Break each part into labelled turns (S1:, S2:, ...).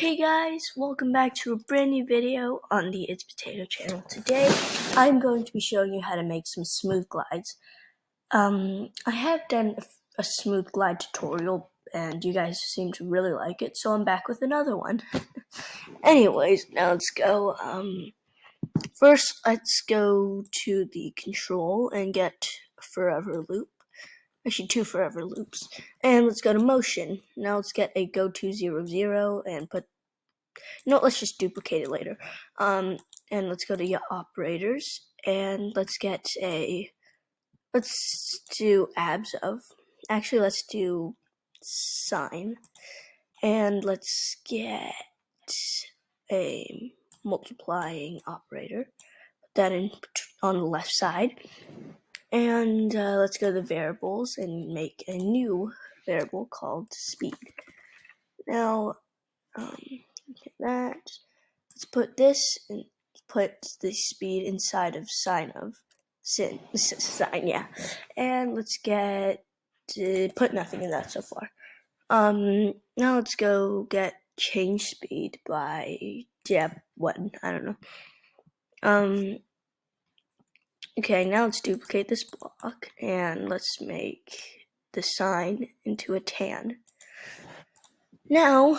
S1: Hey guys, welcome back to a brand new video on the It's Potato channel. Today, I'm going to be showing you how to make some smooth glides. I have done a smooth glide tutorial, and you guys seem to really like it, so I'm back with another one. Anyways, now let's go. First, let's go to the control and get a forever loop. Actually, two forever loops. And let's go to motion. Now let's get a go to 0, 0 and put. No, let's just duplicate it later. And let's go to your operators and let's do abs of. Actually, let's do sine. And let's get a multiplying operator. Put that in on the left side. And let's go to the variables and make a new variable called speed. Now, get that. Let's put this and put the speed inside of sine, yeah. And let's put nothing in that so far. Now let's go get change speed by, I don't know. Okay, now let's duplicate this block and let's make the sine into a tan. Now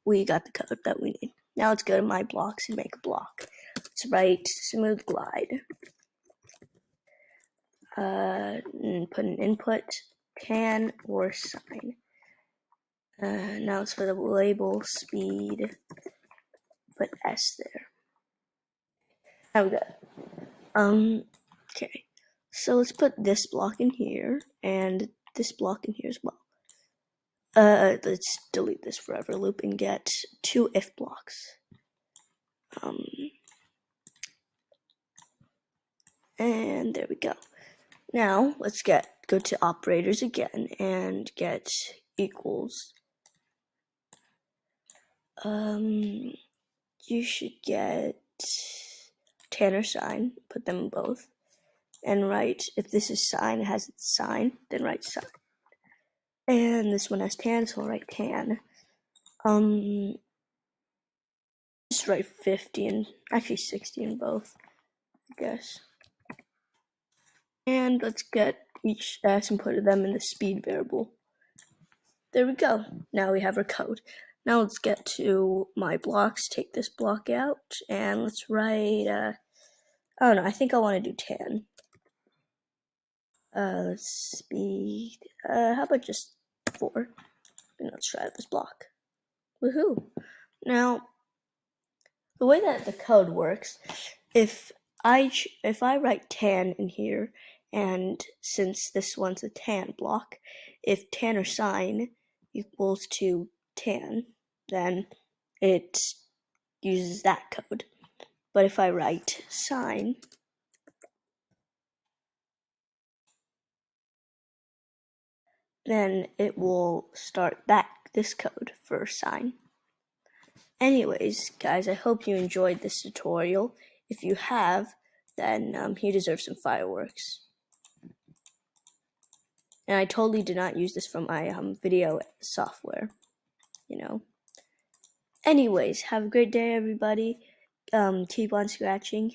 S1: we got the code that we need. Now let's go to my blocks and make a block. Let's write smooth glide. And put an input, tan or sine. Now let's put a label speed. Put S there. Now we go. Okay. So let's put this block in here and this block in here as well. Let's delete this forever loop and get two if blocks. And there we go. Now let's go to operators again and get equals. You should get tan or sine, put them in both, and write, if this is sine, it has its sine, then write sine. And this one has tan, so I'll write tan. Just write 50 and actually 60 in both, I guess. And let's get each S and put them in the speed variable. There we go. Now we have our code. Now let's get to my blocks, take this block out, and let's write, I don't know, I think I want to do tan. Speed, how about just 4? And let's try this block. Woohoo! Now, the way that the code works, if I write tan in here, and since this one's a tan block, if tan or sine equals to tan, then it uses that code. But if I write sine, then it will start this code for sine. Anyways, guys, I hope you enjoyed this tutorial. If you have, then he deserves some fireworks. And I totally did not use this from my video software, you know. Anyways, have a great day, everybody. Keep on scratching.